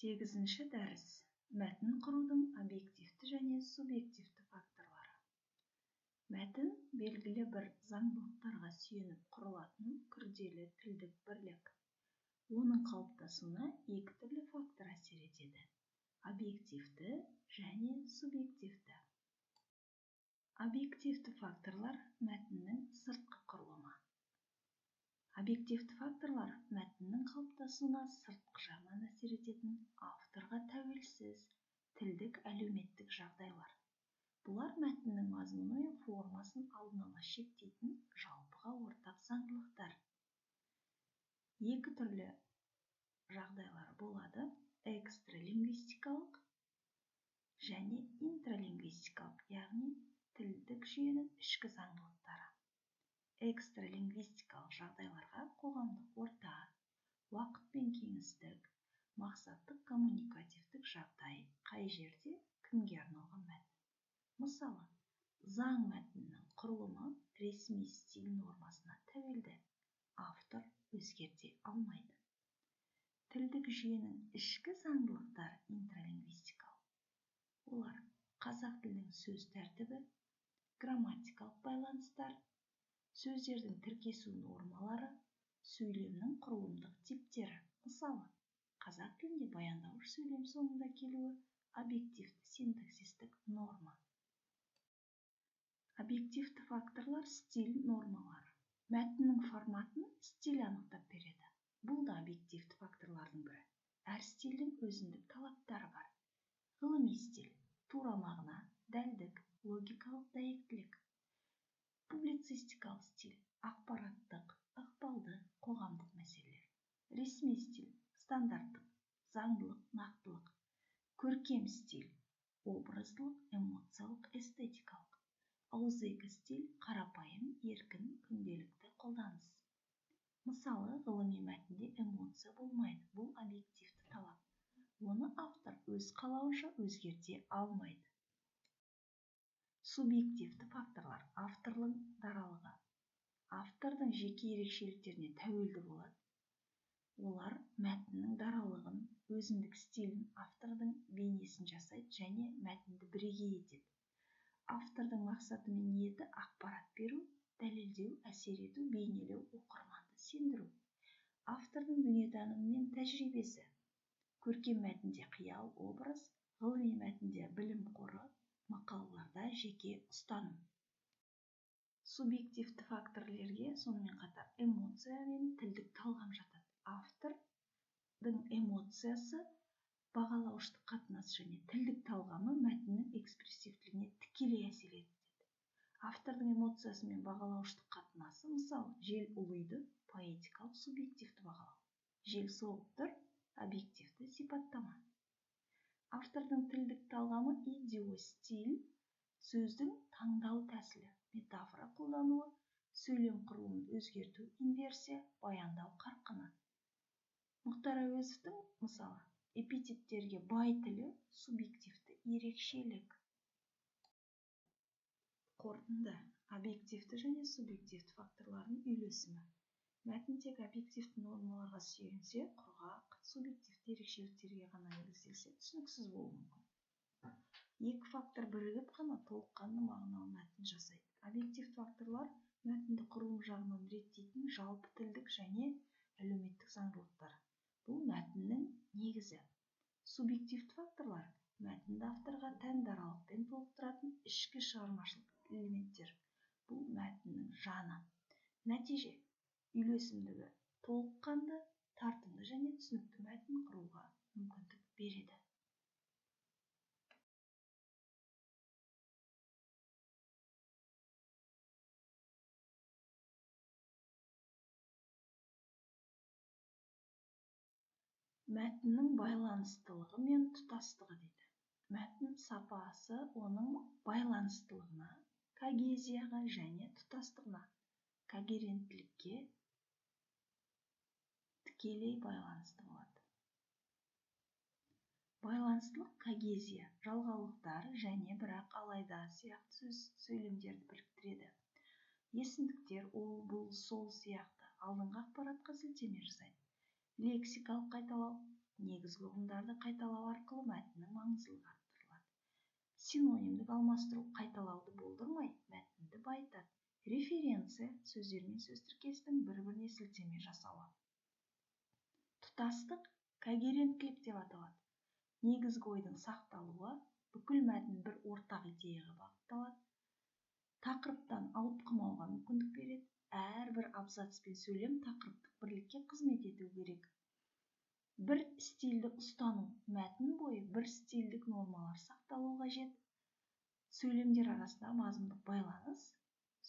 8-ші дәріс. Мәтін құрудың объективті және субъективті факторлары. Мәтін белгілі бір заңдылықтарға сүйеніп құрылатын күрделі тілдік бірлік. Оның қалыптасуына екі түрлі фактор әсер етеді: объективті және субъективті. Объективті факторлар мәтіннің сыртқы құрылымы. Объективті факторлар мәтіннің қалыптасуына сыртқы жағынан әсер ететін авторға тәуелсіз тілдік әлеуметтік жағдайлар. Бұлар мәтіннің мазмұны мен формасын алдын ала шектейтін жалпыға ортақ заңдылықтар. Екі түрлі жағдайлар болады: экстралингвистикалық және интралингвистикалық, яғни тілдік жүйенің ішкі заңдылықтары. Экстралингвистикалық жағдайларға қоғамдық орта, уақыт пен кеңістік, мақсаттық коммуникативтік жағдай, қай жерде кімге арналған мәтін. Мысалы, заң мәтінінің құрылымы ресми стиль нормасына тәуелді, автор өзгерте алмайды. Тілдік жүйенің ішкі заңдылықтары интралингвистикалық. Олар қазақ тілінің сөз тәртібі, грамматикалық байланыстар, сөздердің тіркесу нормалары, сөйлемнің құрылымдық типтері. Мысалы, қазақ тілінде баяндауыш сөйлем соңында келуі объективті синтаксистік норма. Объективті факторлар стиль нормалары. Мәтіннің форматын стиль анықтап береді. Бұл да объективті факторлардың бірі. Әр стильдің өзіндік талаптары бар. Ғылыми стиль, тура мағына, дәлдік, логикалық дәйектілік. Публицистикалық стиль, ақпараттық, ықпалды, қоғамдық мәселелер. Ресми стиль, стандарттық, заңдылық, нақтылық. Көркем стиль, образдылық, эмоциялық, эстетикалық. Ауызекі стиль, қарапайым, еркін, күнделікті қолданыс. Мысалы, ғылыми мәтінде эмоция болмайды. Бұл объективті талап. Оны автор өз қалауынша өзгерте алмайды. Субъективті факторлар. Авторлың даралығы. Автордың жеке ерекшеліктеріне тәуелді болады. Олар мәтіннің даралығын, өзіндік стилін, автордың бейнесін жасайды және мәтінді бірегей етеді. Автордың мақсаты мен ниеті ақпарат беру, дәлелдеу, әсер ету, бейнелеу, оқырманды сендіру. Автордың дүниетанымы мен тәжірибесі. Көркем мәтінде қиял, образ, ғылыми мәтінде білім қоры, мақалаларда жеке ұстаным. Субъективті факторлерге сонымен қатар эмоция мен тілдік талғам жатады. Автордың эмоциясы, бағалауыштық қатынас және тілдік талғамы мәтіннің экспрессивтілігіне тікелей әсер етеді. Автордың эмоциясы мен бағалауыштық қатынасы, мысалы, жел ұлиды, поэтикалық субъективті бағалау. Жел соғып тұр, объективті сипаттама. Автордың тілдік талғамы идиостиль, сөздің таңдау тәсілі, метафора қолдануы, сөйлем құрылымын өзгерту, инверсия, баяндау қарқыны. Мұхтар Әуезовтің, мысалы, эпитеттерге бай тілі субъективті ерекшелік. Қорытынды: объективті және субъективті факторлардың үйлесімі. Мәтін тек объективті нормаларға сүйенсе, құрғақ, субъективті ерекшеліктерге ғана негізделсе, түсініксіз болуы мүмкін. Екі фактор бірігіп қана толыққанды мағыналы мәтін жасайды. Объективті факторлар мәтінді құрылым жағынан реттейтін жалпы тілдік және әлеуметтік заңдылықтар. Бұл мәтіннің негізі. Субъективті факторлар мәтінді авторға тән даралықпен толықтыратын ішкі шығармашылық элементтер. Бұл мәтіннің жаны. Нәтиже: үйлесімдігі толыққанды, тартымды және түсінікті мәтін құруға мүмкіндік береді. Мәтіннің байланыстылығы мен тұтастығы дейді. Мәтін сапасы оның байланыстылығына, когезияға және тұтастығына, когеренттілікке тікелей байланысты болады. Байланыстылық, когезия, жалғаулықтар және бірақ, алайда сияқты сөйлемдерді біріктіреді. Есімдіктер ол, бұл, сол сияқты алдыңғы ақпаратқа сілтеме жасайды. Лексикалық қайталау, Негізгі ұғымдарды қайталау арқылы мәтіннің маңыздылығы арттырылады. Синонимдік алмастыру қайталауды болдырмай, мәтінді байытады. Референция сөздер мен сөз тіркестің бір-біріне сілтеме жасауы. Тұтастық когеренттілік деп аталады. Негізгі ойдың сақталуы, бүкіл мәтін бір ортақ идеяға бағытталады. Тақырыптан ауытқымауға мүмкіндік береді. Әрбір абзац пен сөйлем тақырыптық бірлікке қызмет ету керек. Бір стильді ұстану, мәтін бойы бір стильдік нормалар сақталу қажет. Сөйлемдер арасында мазмұндық байланыс,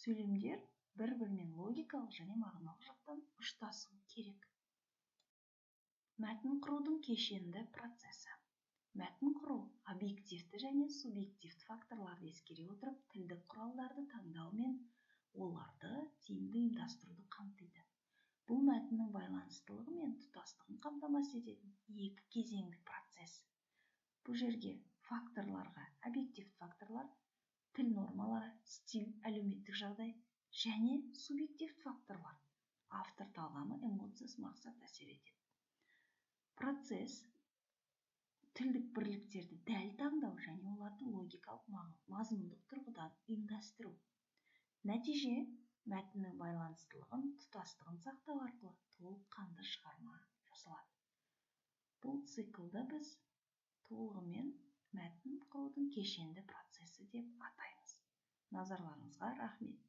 сөйлемдер бір-бірімен логикалық және мағыналық жақтан ұштасуы керек. Мәтін құрудың кешенді процесі. Мәтін құру объективті және субъективті факторларды ескере отырып, тілдік құралдарды таңдау мен оларды тиімді ұйымдастыруды қамтиды. Бұл мәтіннің байланыстылығы мен тұтастығын қамтамасыз ететін екі кезеңдік процесс. Бұл жерге факторларға объективті факторлар, тіл нормалары, стиль, әлеуметтік жағдай және субъективті факторлар, автор талғамы, эмоциясы, мақсат әсер етеді. Процесс тілдік бірліктерді дәл таңдау және оларды логикалық мазмұндық тұрғыдан ұйымдастыру. Нәтиже мәтіннің байланыстылығын, тұтастығын сақтау арқылы толыққанды шығарма жасалады. Бұл циклды біз толығымен мәтін құрудың кешенді процесі деп атаймыз. Назарларыңызға рахмет.